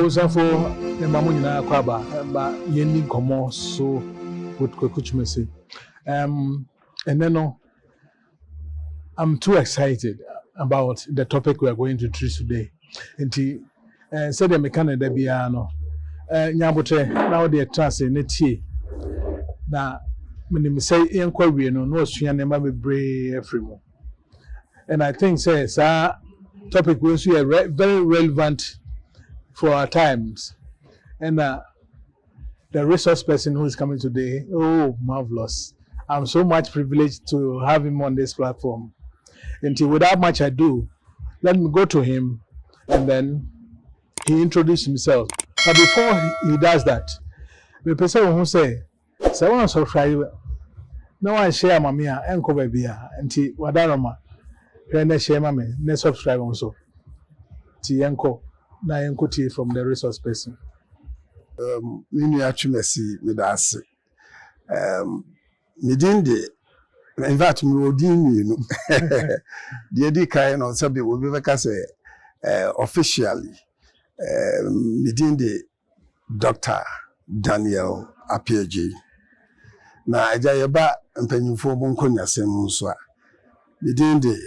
So for the Mamuna Kwaba, but Yendi Komo so what could say. And then I'm too excited about the topic we are going to treat today. And he said the mechanic de Biano. Nyabote now the trans in it. Now, when you say inquiry, no, she never be brave every more. And I think says our topic will be very relevant for our times. And the resource person who is coming today, oh, marvelous. I'm so much privileged to have him on this platform. And without much ado, let me go to him and then he introduced himself. But before he does that, the person who say, "Someone so try no one share mamia and cover beer and tea wadarama, then share mammy, ne subscribe also. Tienko. Na enkoti from the resource person. Mini achumesi medase. Midinde in fact me odin you know. The edika no sabi we be say officially midinde Dr. Daniel Apieji. Na ajayeba mpanyimfo bo nkonya sem nso a midinde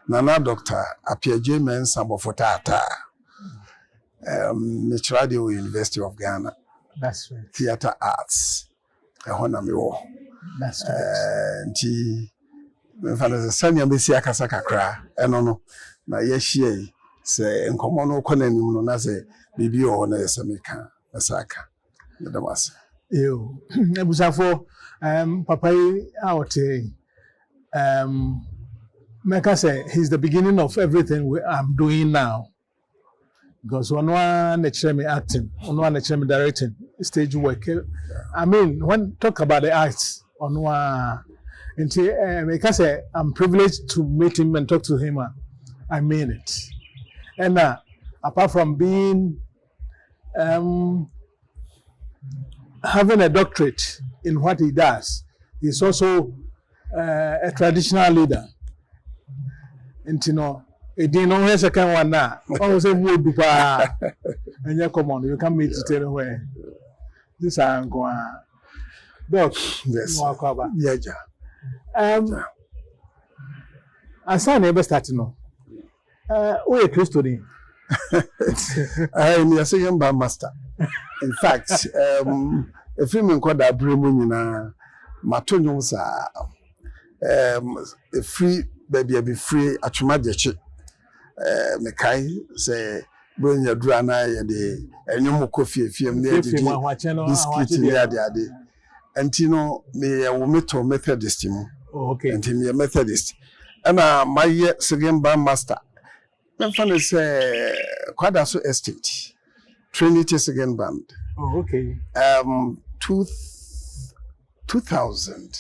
Nana Dr. Apieji mensa bofotata. Michradio University of Ghana. That's right. Theater Arts. That's right. Nti mfana sanya besi akasa kakra eno no na yehie se nkomo no konanim no na se bibi o na yesemeka asaka ndamase yo ebusafo papa out Meka say he's the beginning of everything I'm doing now. Because one me acting, one me directing, stage work. I mean, when talk about the arts, on one, and say I'm privileged to meet him and talk to him. I mean it. And apart from being having a doctorate in what he does, he's also a traditional leader. And it didn't know a second one now. Oh, say wood and you come on, you can meet it anywhere. This I'm going. Doc, yes. Yeah. I saw never starting no. We are Christian. I am a second bar master. In fact, a film called Abrimunina Matonyosa a free baby be free at Chumadechi. Mekai say bring your drana de enyomo coffee film there biscuit there and you know me a meto Methodist okay and me a Methodist and my second bar master my friend say Quadaso Estate Trinity second band okay 2000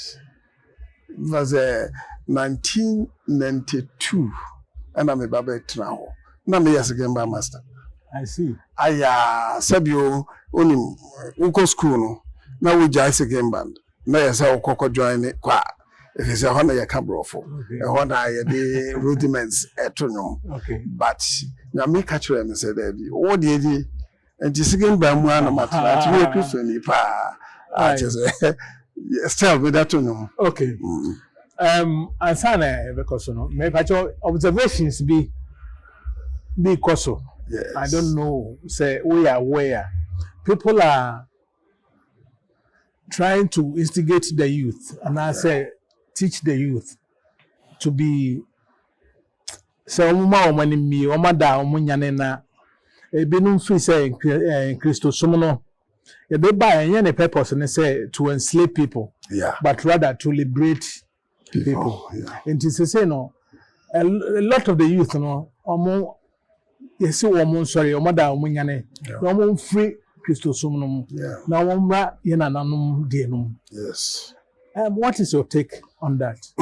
was 1992 and I'm a babet now. Na me yes again by master. I see. Aya sabio onim unko school no. Na we jazz again band. Na yes okoko join kwa. If it's a honor ya cabrofo. A honor ya the rudiments etonum. Okay. But na me catch them say there be. O the and this again by mu na matra. To Christian pa. Just still with that no. Okay. Ansana because no me pacho observations be koso. Yes. I don't know say we are aware people are trying to instigate the youth and I say teach the youth to be so mama omani mi omada omunyane na ebinum fi say in Christo somo e be buy any purpose and say to enslave people, but rather to liberate people. Yeah. And to say no, a lot of the youth, no, yes, sorry, omada omunyane, no free Christo somo. Now omra yena nanum dienum. Yes. What is your take on that?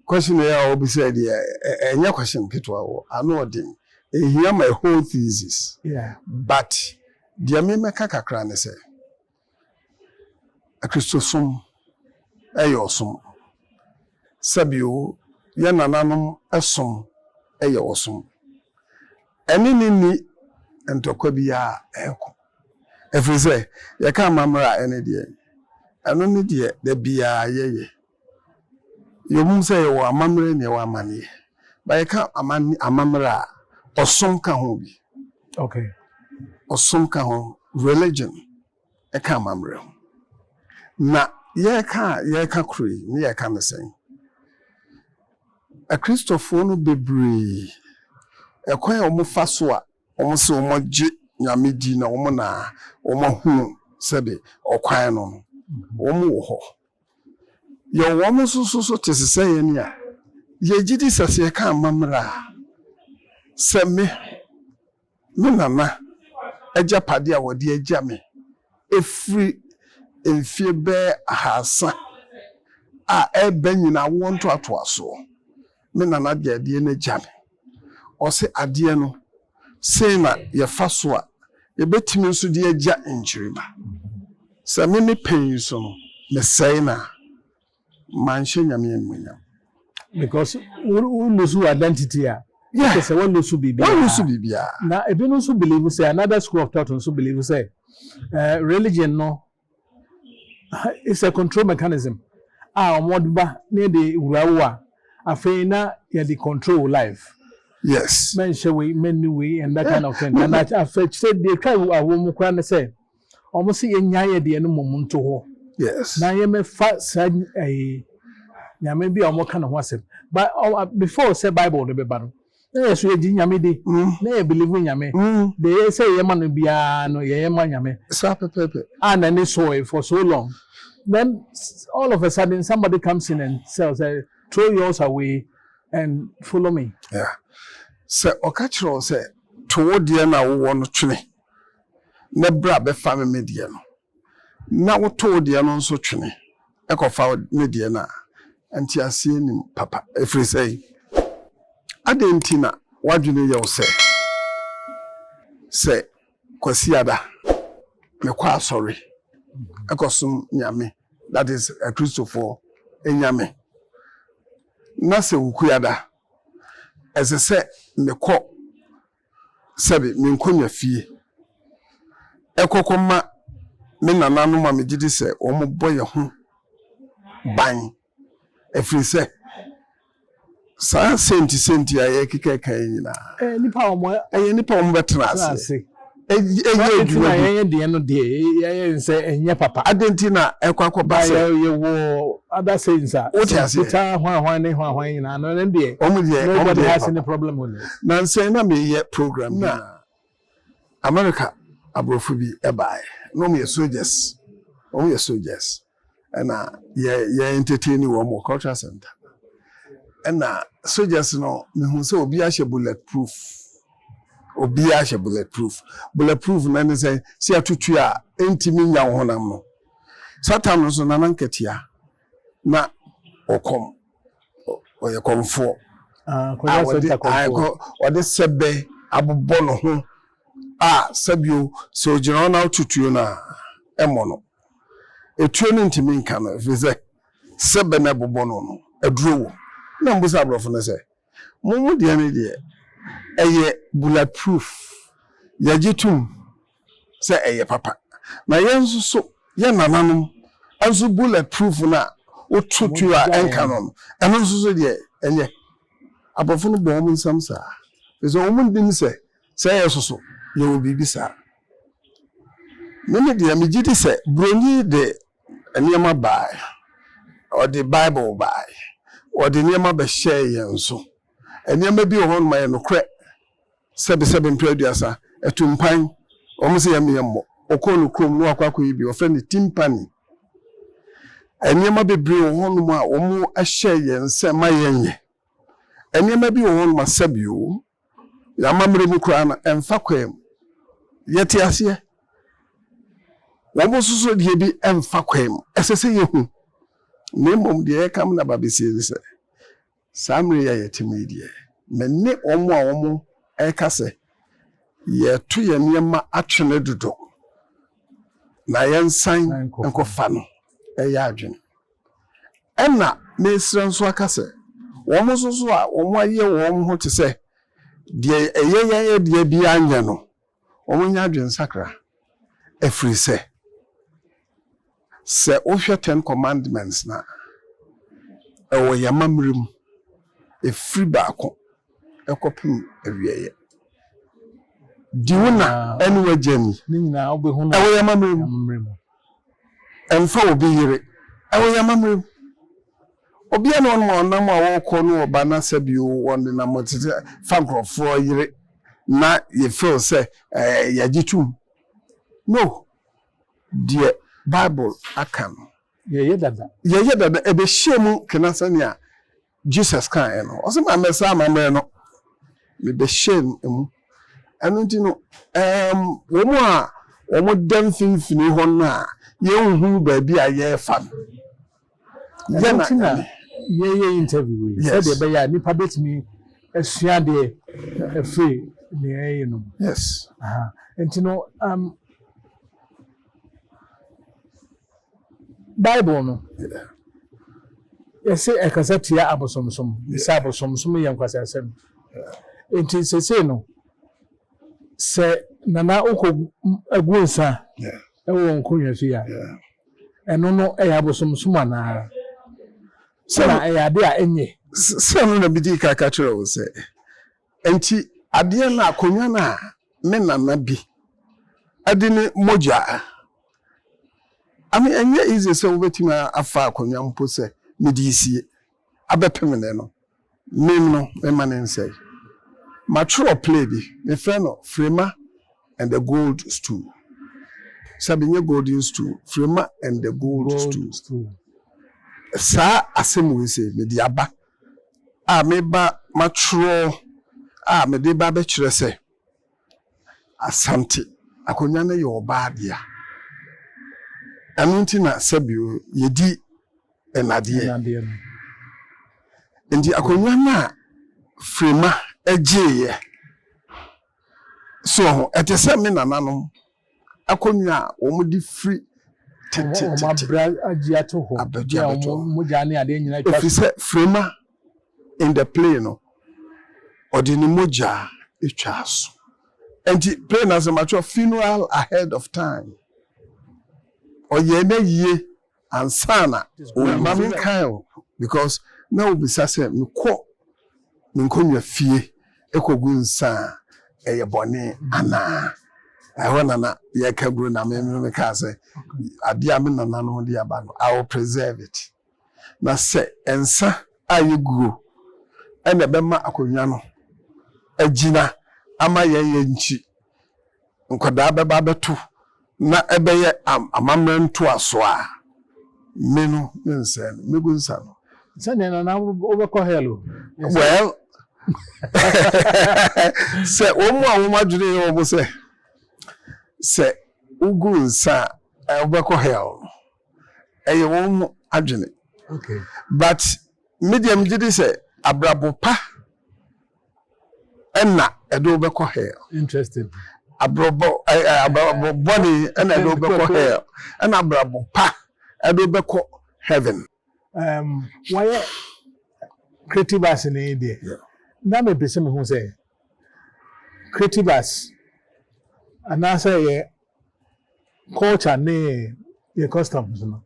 Question here I will be said yeah, question kitwa I know them. Hear my whole thesis. Yeah. But the me kakra ne say Christosom eyosom sabio ye nananom esom eyosom eni ni entokwa bia eko efrize ye ka mamra ene de eno ni de da bia yeye yomum se ye wa mamre ne wa mane ba ye ka amamra osom ka ho bi Okay. osom ka ho religion e ka amamre na ye ka kuri ni ye ka mesen a Christopher no bebre ekwan omo faso a omo se omo je nyame di na omo hu sebe okwan no omo wo ho ye omo so tesese ye ni a ye gidi sase ka amamra se me nana agapade a wode agya me efri enfie be ahasa a ebe nyina wonto atoaso me nana de na agya me o se ade no sei na ye faso a ye betimi nso de agya enchiriba se me pen so no me sei na manhye nyame enmunya Because we lose identity. yeah Because one lose bibia. Now, if you also believe, say another school of thought also believe, say religion no, it's a control mechanism. Modba near the urawa, afena ya the control life. yes Men shall we, men way, and that kind of thing. And that affect said they try a woman can say, almost see a nyaya the animal munto. yes Now you may fat said a. Yeah, maybe I'm kind of was it. But before say Bible the Bible. Yes, we nyame di. Na believe in nyame. They say yaman bia no yaman nyame. sa pepe And then they saw it for so long. Then all of a sudden somebody comes in and says, throw yours away and follow me. yeah se okachiro se to de na wo no twene na bra be fa me de no na wo to de no nso twene e ko fa me de na anti asie nim papa efri sei adentina wadwene ye se kwasi ada me kwa sorry ekosum nyame that is a Christopher enyame na se ukuyada ese se me ko sebe me nkonya fie ekokoma me nananu ma me gidi se omo boye ho ban efri se sa senti aye kika kan nyina Nipa omo nipa omo betra ase ye de no de ye say enye papa adentina ekwakọ ba se ye wo other sayings are ta hwan nyina no de nobody has any problem with it na say na me ye program na America abrofu bi ebae no me soldiers and ye entertain wo mo cultural center and soldiers no me hu say obi a bulletproof bulletproof na ne say si atutu a entimi nya honam no satan no so na nanketia na okom oye komfo ode sebe abobọ no ho sabio so jina na atutu na emono etuo no ntimi nka no fize sebe na abobọ no aduro na mbusa abrofo no say mumu de ne de eye bulletproof yajitum say eye papa na yensu so ye nananum anso bulletproof na otutu a enka no eno so de enye abofo no bo mu nsam sa so omu dim say yesoso ye obi bisa meme de me gidi say broni de enema bai or the bible bai or the enema be share yenso enema bi ohon ma ye no kre sebe mpraduasa etumpan omo se yammo okonu krom no akwakọ yi bi ofre ni timpani enema bebre ohon ma omo ahye yense ma yenye enema bi ohon ma sabio ya mamre mu kra na emfa kwam yeti ase wo susu die bi emfa kwam esese yehu nemom de kam na babesi se samre ya yetimi die menni omo ekase ye to ye niema atwene dodo na yensan enkofa no yadwen enna mesra nso akase womo so a womo aye womo ho te se de eyeye de bi anya no womo nya adwen sakra efiri se ohwe 10 commandments na ewo yamamrem efiri baako ekopem awieye diuna enu wajeni ni nyina obehu no ewo yamamrem emfa obi yire ewo yamamrem obi ene on mo nam a wo ko no oba na sabio won na motete fankrofo yire na ye feel say yagitum no die bible akam ye dada ebe shemu kenasania Jesus kan no o se ma mesa ma me no me be shame emu anu ti no wo mu a wo mu dem finfini ho na ye hu ba bi a ye fa yana ye interview said de be ya nipa betimi asua de free ne no yes enti no Bible no yes ekasatia abosomsom isa abosomsom ye nkwasa asem enti sese no se nana uko agunsa ewo nkonwa fia eno no ya abosomsom ana se na ya de a enye se no na bidi ka kire wo se enti ade na akonwa na me nana bi ade ni moja ami enye easy se wo betima afa akonwa mpo se medisi abepemene no mem no me manense mature play bi me friend no Frema and the gold stool sabinye golden stool Frema and the gold stool sa asem we say me di aba a me ba mature a me de ba be kire se asante akonya na yo ba dia anunti na sabio yedi enade ndi akonya na Frema ejeye so etese me nananom akonya omudi free mabra agia to ho moja ne ade nyina twa ofise Frema in the play no odini moja etwaso enti play na se macho funeral ahead of time oye na yie ansana o mami kan because na obisa se mko minkonwa fie ekogu nsa eye bone ana ehona na ye kaguru na me ka say ade am na na no de aba no I will preserve it na se ensa ayeguru ene be ma akonwa no agina ama ye nchi nkoda be ba beto na ebeye amamre nto aso a me no nse megu nsa no sane na obekọ hello well se omu awoma dwene omo se ugu nsa obekọ hell eye omu adwene okay but medium did say abrabopa enna edo obekọ hell interesting abrobo body enna edo obekọ hell enna abrabopa edo obekọ heaven why creative as in India na me pese me hu say creative as and I say culture ne your customs no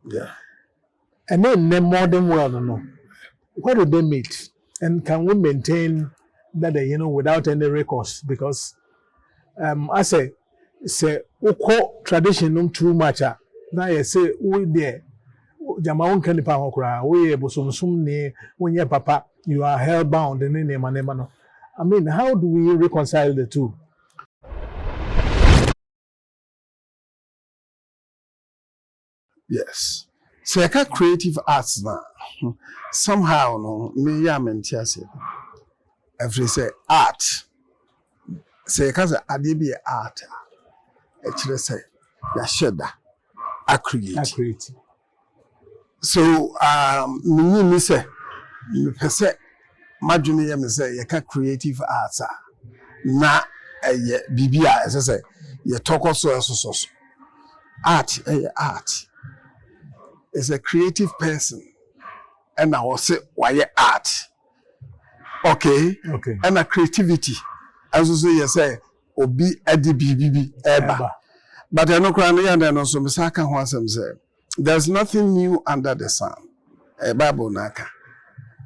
and then the modern world no where do they meet and can we maintain that without any recourse because I say uko tradition too much na you say we there jama won kan nipa hokura we bosomsum ne wonye papa you are hell bound in name no I mean how do we reconcile the two yes so I can creative arts now somehow no me ya mentiase every say art say kaza ade bi art e kire say ya sheda a create so me say me pese madwene ye me say ye ka creative arts na eye bibia ese say ye tokoso esoso art art is a creative person. And I will say, why art? Okay. And a creativity. As you say, you say, obi edi eba. But I know crying and then also Misaka Hansam said, there's nothing new under the sun. A Bible naka.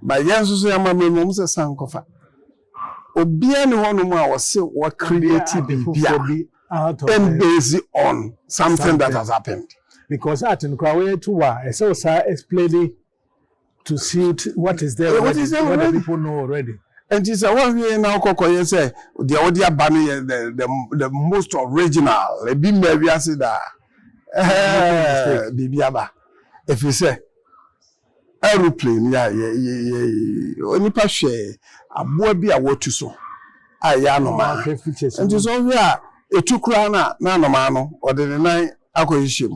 But yes, you say, I'm a mum say SANKOFA. Obi any one was say what creative be and based on something that has happened. Because art in Krawe to wa, so explain to see what is there, what the people know already. And it's a one way now. Koko say the audio banner the most original. The be maybe I say that. Bibiaba. If you say aeroplane, yeah. Only pa share. Aboa bi a wotu so. Aya no ma. And it's all here. Etukura na no ma no. Or the nine akoyishim.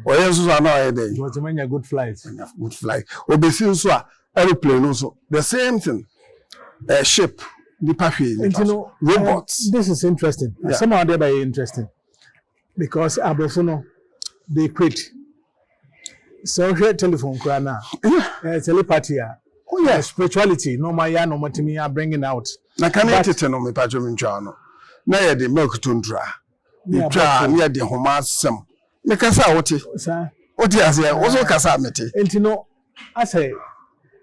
Or yesu so na dey. It was a good flight. Good flight. Obesi so aeroplane also. The same thing. Ship, the robots. This is interesting. Yeah. Somehow they're very interesting because Abofuno they quit. So here telephone crana, telepathy, spirituality. No maya, no matimi are bringing out. Na can you tell me patrol chano? Na ya the milk tundra. You try near the homasum. Nekasa oti. Oti as ya also kasa meti. And you know, I say,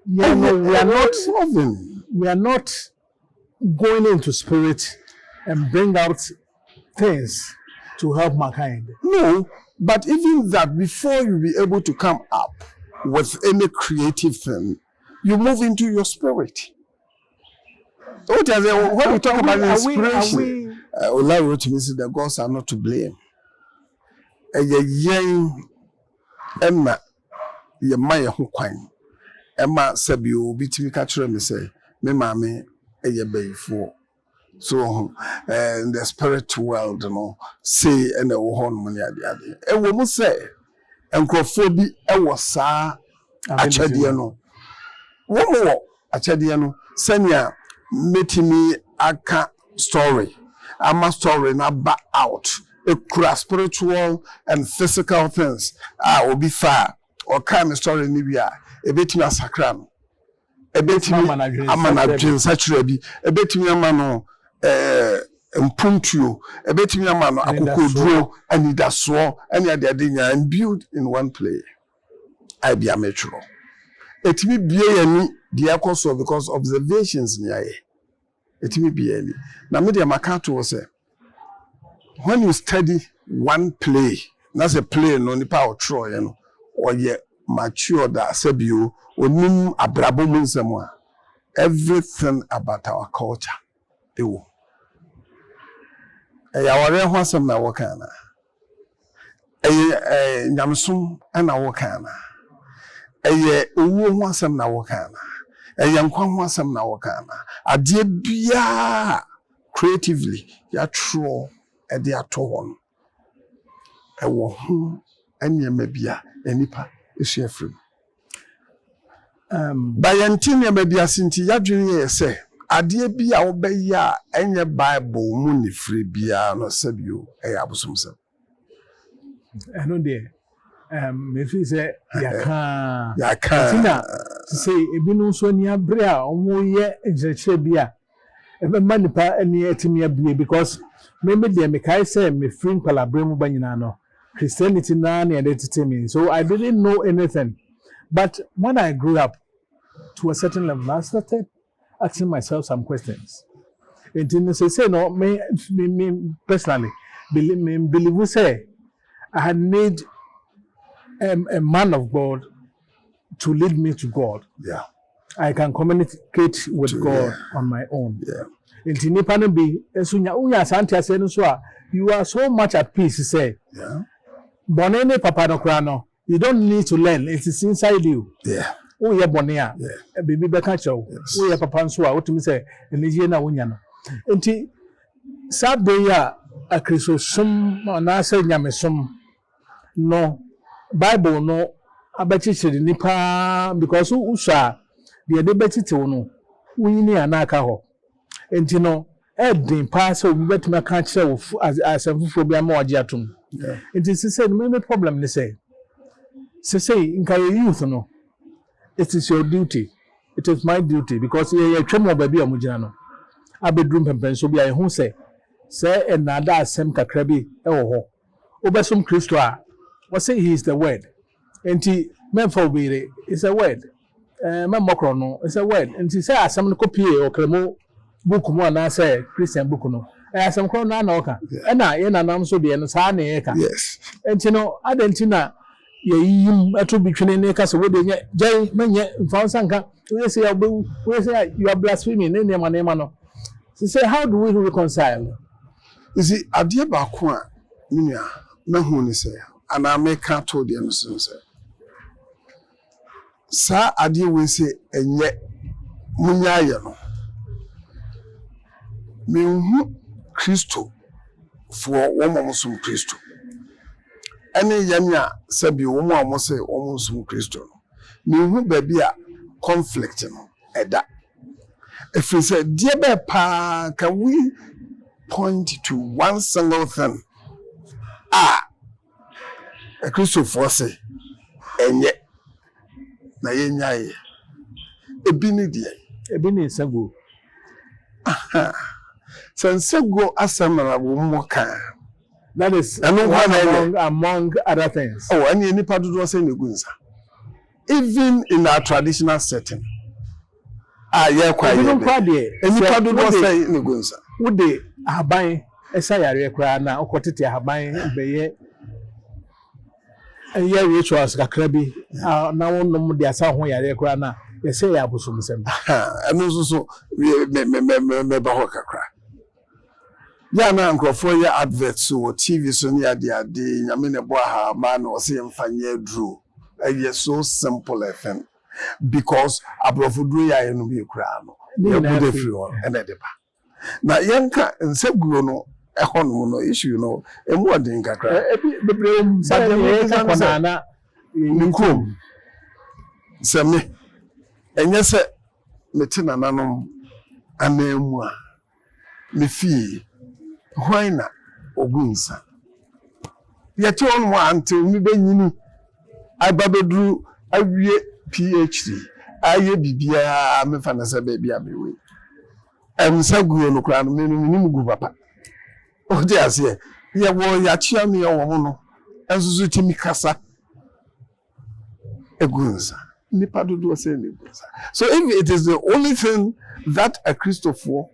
yeah, no, we are not going into spirit and bring out things to help mankind. No, but even that, before you be able to come up with any creative thing, you move into your spirit. When we talk about inspiration, Ola wrote to me, the gods are not to blame. Emma, your Maya Hukwan. Emma said you be to catch me say, me mammy, a bay for. So, and the spirit world, you know, say, and the horn money at the other. A woman say, and Crawford was sa a chadiano. One more, a chadiano, Senya, meeting me a story. I'm a story now back out. A spiritual and physical things. I will be far or kind of story in Libya. A bit me a sacram. A bit me a man such a bit me a man impromptu, a bit me a man I could draw and it so any other dinner and build in one play. I be a metro. It may be any the also because observations near it may be any. Now, media Makato was say when you study one play, that's a play no nipa or Troy, you know, or yet mature that said you onim abrabo munsemo everything about our culture ewo yaware ho asem na wo kana nyamsum na wo kana owo ho asem na wo kana yankwa ho asem na wo kana ade bia creatively ya tro de ato hon wo ho anyema bia enipa Shefrim. By Antinia may be a sinti yadrin say, Adia be our beya and your Bible money free beer no sabu a abusum. I know dear. If you say Yaka say a binu so near brea or more ye and beer. Ever manipa and near to me because maybe the Mekai say me free palabremo banano. Christianity nani identity me. So I didn't know anything. But when I grew up to a certain level, I started asking myself some questions. And then say no, me personally, believe we say I had need a man of God to lead me to God. Yeah. I can communicate with God on my own. Yeah. You are so much at peace, say. Yeah. Bonene papa no krano. You don't need to learn. It is inside you. Yeah. Oh yeah, bonea. Yeah. Baby beka chow. Oh yeah, papa nsuwa. What me say? Enije na unya no. Enti sabe ya akristo sum na say nyame sum no Bible no abachichiri nipa because usha de bechite no unyini anaka ho. Enti no edin pa so we betuma kan kire as amfufo bia ma waje atum. It is said maybe problem they say say in youth no, it is your duty. It is my duty because you train more baby amujano. I bedroom pempen so be I who say another sem kakrabi ho. Obesum Christo what say he is the word. And he meant for be it's a word. Memokrono it's a word. And he say asem copy or cremo book mo na say Christian book no. Asem kro na na oka. E na ye na nam so de no sa na ye ka. Yes. And you know adentina ye yim ato bitwene ne ka so we de nye jai menye mfansanka we say you are blaspheming ne nema no. So say how do we reconcile? You see adie ba ko a nua na hu ni say ana make to de no so say sa adie we say enye munya ye no me hu Kristo for woman sum Kristo ene yanya sabi woman mo say woman sum Kristo no me hu ba bia conflict no eda if we say dear be pa can we point to one single thing a Kristo for say enye na yenya ye ebi ni sago Sansego asamara wo mo kan. That is among other things. Oh, and any part do say negunsa. Even in our traditional setting. Yeah, quite. Even kwade. Any part do say negunsa. Would they ahaban esayare kra na okotete ahaban beye eye rituals kakra bi na wonnom de asa ho yare kra na ye say ya bosomsem. Eno so me ba ho kakra. Ya na nkrofo ya adverts so TV so ne ade nyame ne bo ha ma na o se mfanye dru. So simple FM because abrofodru ya no bi kra no. Ya bude free on and de ba. Na yanka nseguro no ehon no issue no emu odin kakra. Bebrem sa de ka konana nikum. Se me enye se meti nananom anamu a me fi hwaina ogunsa yete on mo ante mi benyini ababedru awie PhD aye bibia me fa na se ba bia bewe emsa guo no kra no me nim gu papa o de ase ye wo ya chia me wo mo no ensusu timi kasa egunsa nipa do say negunsa. So if it is the only thing that a Christopher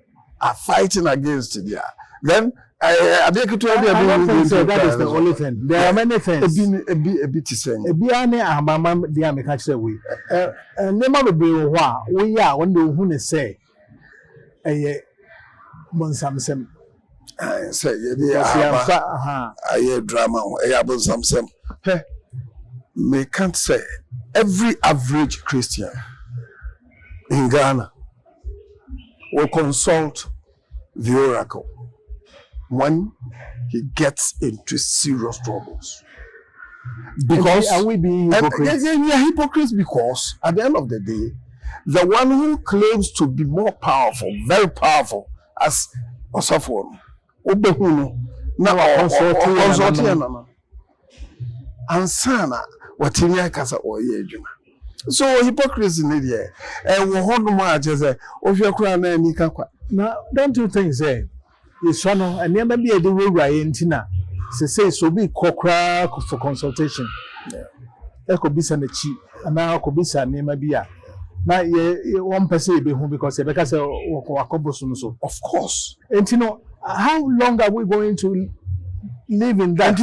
are fighting against there, then I think that is the only thing. There are many things. A bit saying. A biane amama dia me catch we. Never be wa we are when the who say bonsam say yeah drama bonsam hey me can't say every average Christian in Ghana will consult the oracle when he gets into serious troubles. Because are we being hypocrites? We are hypocrites because at the end of the day, the one who claims to be more powerful, very powerful, as Osafon, Obehuno, now consulting Ansana, what in your casa or yejuma. So hypocrisy in the and we hold much as a of your crown and Nikakwa. Now, don't you think, say, it's one and never be a do right Tina. Say, so be crack for consultation. There could be some cheap, and now could be some name a beer. Now, one person be home because because of course. And you know, how long are we going to live in that?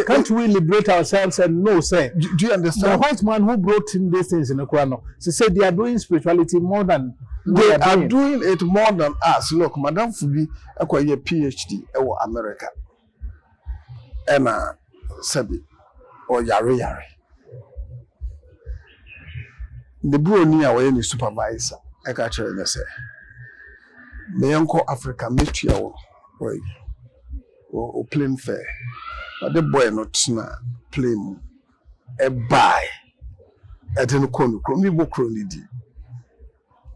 Can't we liberate ourselves and no, say? Do you understand? The white man who brought in these things in the Quran, she said they are doing spirituality more than they are doing it more than us. Look, Madame Fubi, acquire PhD in America. Emma Sabi or Yare. The Bruni are any supervisor. I got you, say. My uncle Africa meet you or plain fair. But the boy not plain a buy at an corner, crony book crony.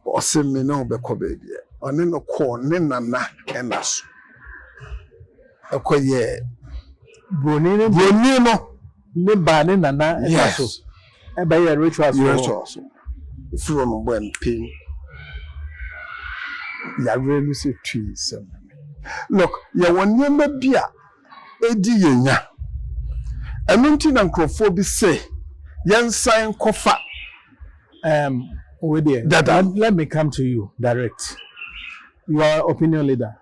Or send me no beco baby. Or no corn, nena and us. A coye. Bonino. ne ba ne nana so e ba ye rituals from when pain ya really say trees. Look, ya wanyama bia edi yenya enunti na nkrofo bi say yen SANKOFA let me come to you direct. You are opinion leader.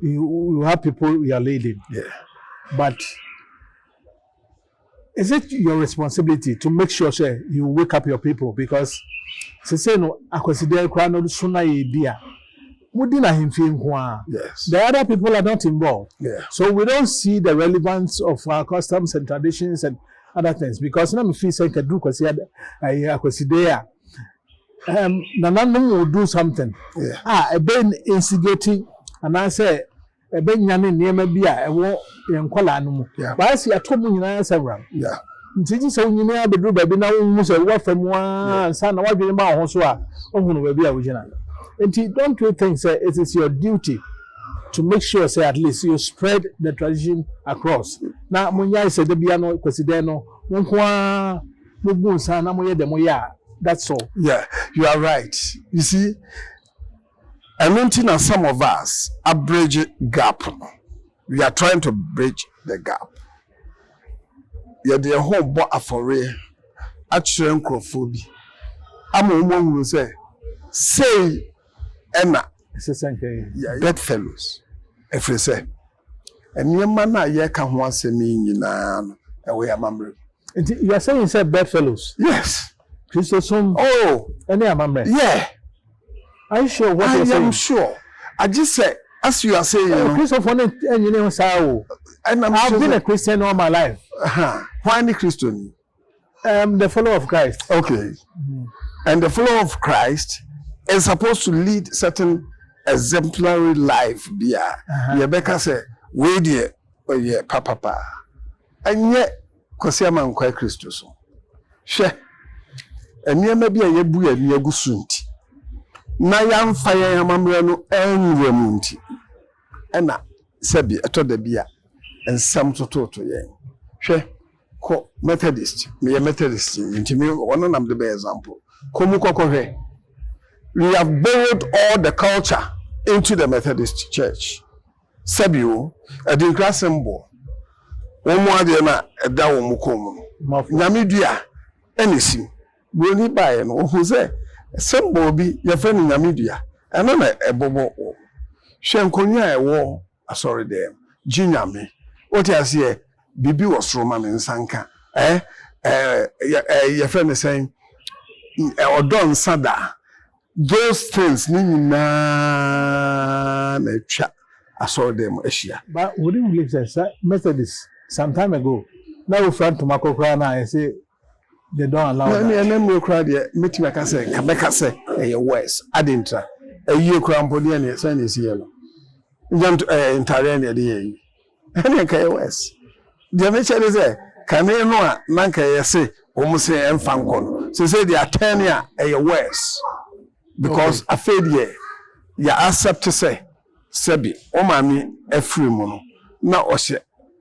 You have people you are leading. Yeah. But is it your responsibility to make sure you wake up your people? Because say no akwasidia kwa no suna idea. Yes. The other people are not involved. Yeah. So we don't see the relevance of our customs and traditions and other things. Because now me feel saying Kadru akwasidia Nananum will do something. Yeah. A ben instigating and I say a ben yanin near maybe I won't enquire. Yeah. But I see a trouble in several. Yeah. So you may be do baby now what from one son what you about also will be original. And don't you think say it is your duty to make sure say at least you spread the tradition across. Now Munya said the piano Cosideno, Mugun Sana Moya de Moya. That's all. Yeah, you are right. You see, I mentioned some of us a bridge gap. We are trying to bridge the gap. Yeah, the whole boy afore actually microphobia. I'm a woman who say Emma, bedfellows. If you say, and your man, I can once a mean away a member. You are saying you said bedfellows? Yes. Oh, any amamre. Yeah. Are you sure what you're saying? I am sure. I just said, as you are saying, Christopher, and you know, and I've been a Christian all my life. Why the Christian? The follower of Christ. Okay. Mm-hmm. And the follower of Christ is supposed to lead certain exemplary life. Rebecca said, wait here, oh yeah, papa. And yet, Kosiama and quite Christus. She. And near maybe a yebu and yagusunti. Na yam fire yamamrano and remunti. And na sabi a to the beer and some to yen. She ko Methodist, me a Methodist, into me one of the best example. Komukoko. We have borrowed all the culture into the Methodist Church. Sabio, a declass symbol. One more than a down mukum. Namidia, anything. When he buy and who say, symbol be your friend in Namibia, and then a bobo. Shankonia a war, sorry, there. Junior me. What I say, Bibi was Roman in Sanka. Your friend is saying, or Don Sada. Those things, Nina, I saw them Asia. But wouldn't believe that Methodist some time ago. Now, friend to Marco Crana, I say, they don't allow that. I never cried yet. Meeting like I say, Quebec say, a West, Adintra, a year crampon, and son is yellow. Jump in Tarania, the A. West. The nature is there. Can they know Nanka say, almost say, and Fancon. So say the attorney a West. Because a failure, ya accept to say, Sebi, o mami, a free mono. Now, or she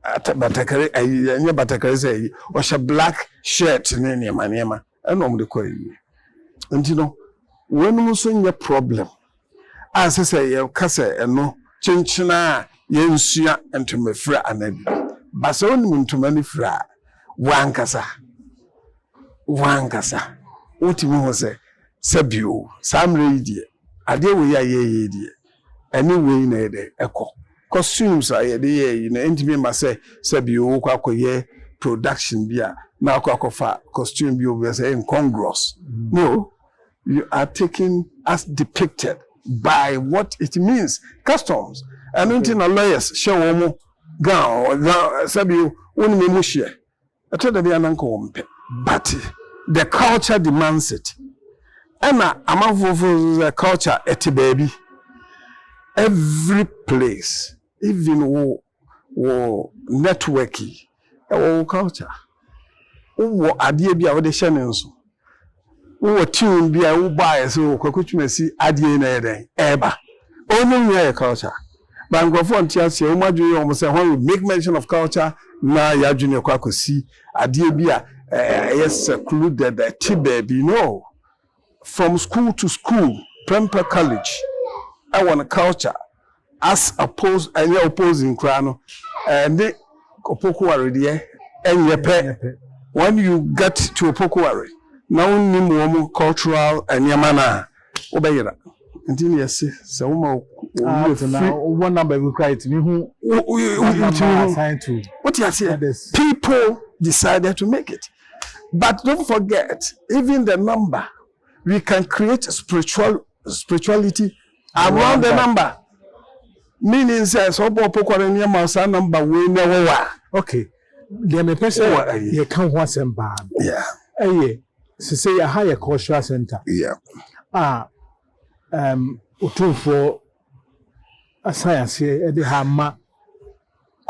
at Batakari, a near Batakari, or she black shirt in any manema, and on the query. And you know, when you see your problem, as I say, your cassa and no, chinchina, yensia, and to me fra and but so on to many fra, wankasa, what you say. Sabio, some radio, a day we are ye, anyway, near echo. Costumes are a day in the intimate must say, Sabio, Quaco production beer, now Quacofa, costume you were saying incongruous. No, you are taking as depicted by what it means, customs, and until a lawyers show gown, Sabio, one minutia. I told the uncle, but the culture demands it. Emma, I'm for the culture at baby. Every place, even networking, our culture. Who idea be our descendants? Who tune be a buy so could you see idea ever? Only culture. But I'm going to tell you, almost when we make mention of culture, na ya junior kwa kosi ade bi a yes secluded baby no from school to school Prempeh College I want a culture as opposed and opposing krano and opokuware de enye pe when you get to opokuware now ni mo cultural enyamana obeyira ntini yesi se wo one number we quite me who assigned to what you say people decided to make it, but don't forget even the number we can create spirituality around the number meaning says obo pokore ni ma sa number we na wa okay there me person you can want some bad yeah so say a higher cultural center yeah for a science here the hammer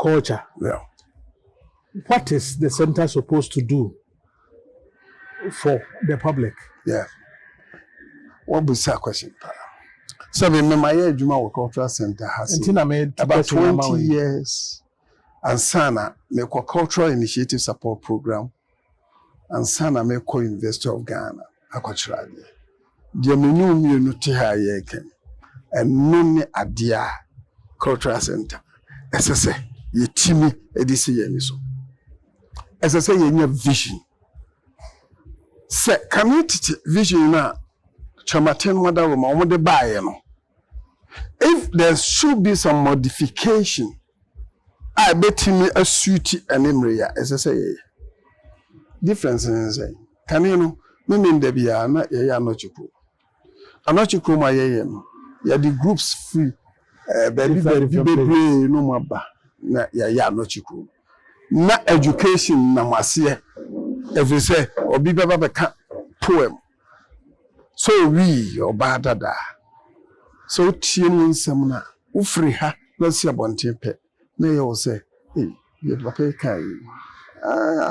culture yeah what is the center supposed to do for the public yeah what was that question so my ejuma cultural center has about 20 years and sana me cultural initiative support program and sana me co-investor of Ghana akwachirade dia menu mienu te ha yeken enu ne adia cultural center esese yetimi edisi yemi so esese yenya vision se community vision na chamaten wada wo ma wo de baaye no if there should be some modification I betimi asuti anemreya esese difference in say can you know me nda bia na ye anochiko ma ye no ya the groups free baby no maba na ya anochiko na education na mase every say obi baba beka poem so we oba dada so tie mu nsem na ufri ha na si abonte pe na ye wo say ye papa kai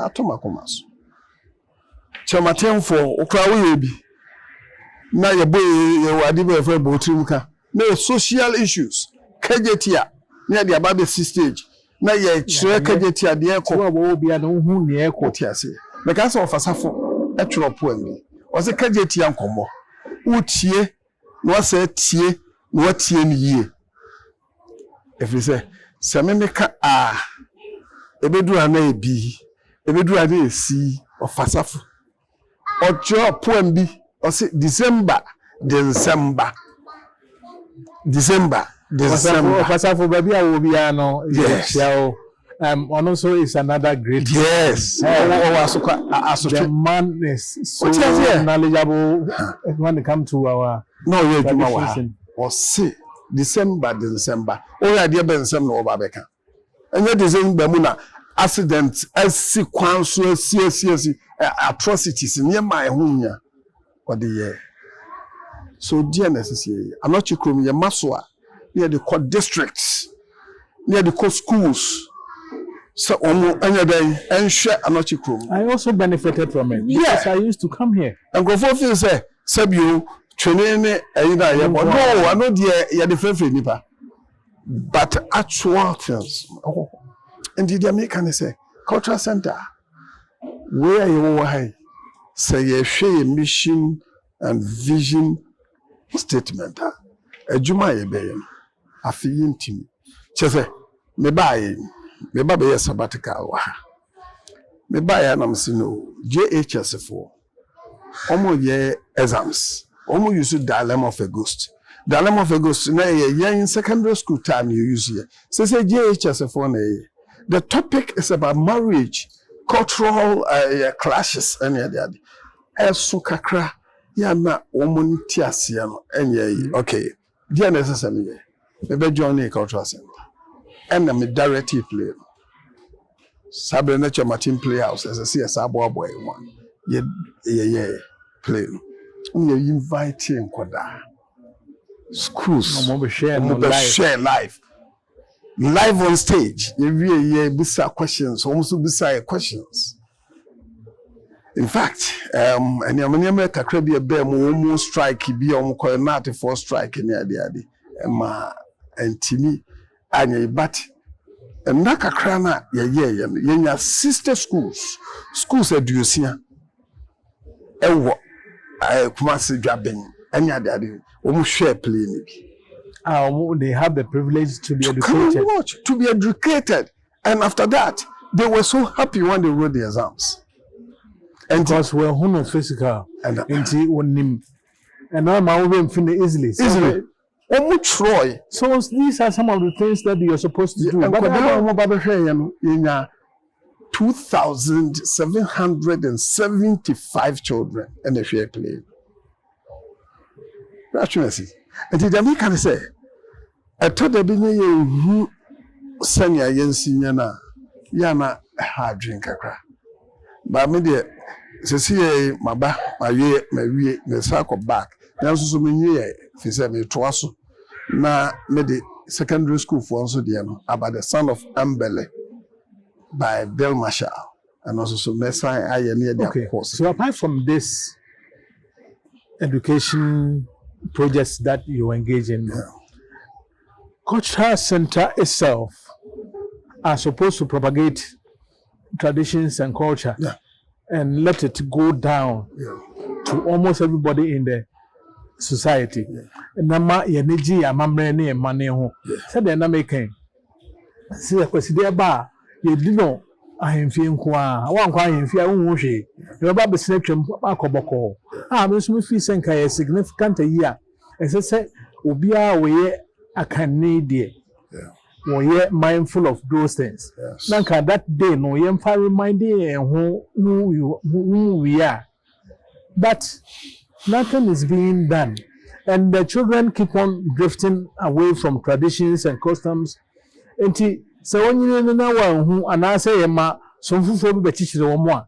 atomakomaso chamatemfo okra wo ye bi na ye boy ye wadi be fe botrimka na social issues kajetia na de aba be stage na ye kire kajetia de ekọ wo bia na hu ne ekọ tiase me ka so ofasafo etworopo ami o se kajetia nkomo utie na o se tie na o tie ni yie efise se me ka ebedura na ebi ebedura na esi ofasafo ojo poem bi o se December ofasafo baby a wo bia no yes and also is another great yes the man is so knowledgeable when it comes to our or say December o ya de ben sem no oba beka enye December mu na accident asi kwanso asi atrocities near my hunya or the year so dear necessary I'm not chikrom ye maswa near the court districts near the court schools so anya day enhwe anochikrom I also benefited from it because I used to come here and go for feel say sabio twene ayina ye no I know the ya different nipa but actual things and the American say cultural center where you were say you share mission and vision statement adwuma ye be afi yintimi chese me ba ye sabbatical wa me ba ya na msino JHS for omo ye exams omo use dilemma of a ghost na ye in secondary school time you use here say JHS for na the topic is about marriage cultural clashes and the eso kakra ya na omunti ase no enye okay dia necessary me be join cultural center and me directly play sabre na chama team playhouse as see as abo boy one ye play we inviting koda schools no share live on stage ye bisa questions almost bisa questions in fact and yamanya kakra bi be mo strike bi o ko not for strike ni ade ma antimi anya but And na kakra na yenya sister schools eduosia ewo Kumasi Dwaben anya de omu share play ni bi. They have the privilege to be educated. To be educated. And after that, they were so happy when they wrote the exams. And because we're home physical and now my own finish easily. Troy. So these are some of the things that you're supposed to do. But 2,775 children and the share play. Actually, and the American say, I told the beginning senior Yensiana Yana hard drinker. But me dear, see my back, my circle back. Now, so many years, if you say me twice. Na me the secondary school for also about the son of Ambele by Bill Marshall and also so Messa I near their course. So apart from this education projects that you engage in, Cultural Center itself are supposed to propagate traditions and culture and let it go down to almost everybody in the society. Nama yeneji amamre ne emane ho said na making see akwaside ba ye dino ahemfie nko a wankwa ahemfie ahunhu hwe ye ba besina twam akoboko me so me fi senka ye significant year ese obi a we akanne de we mindful of those things nanka that day no ye mfa reminding who we are, but nothing is being done. And the children keep on drifting away from traditions and customs. Enti so when you know one who anase ma so fufu be bechichire wo mo a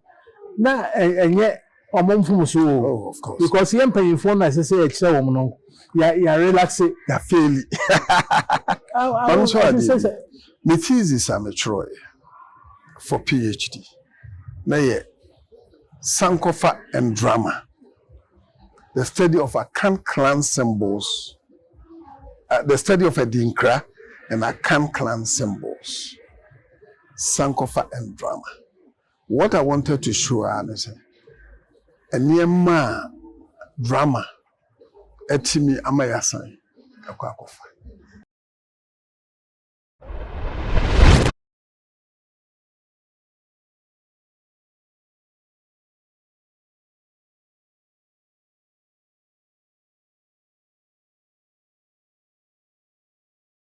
na enye omomfum so of course because yem payinfo na say e kire wo no ya relax ya fail. I'm sorry. The thesis I'm a Troy for PhD. Na ye Sankofa and drama. The study of Akan clan symbols, the study of Adinkra and Akan clan symbols, Sankofa and drama. What I wanted to show is a near drama, etimi amayasan, akwakofa.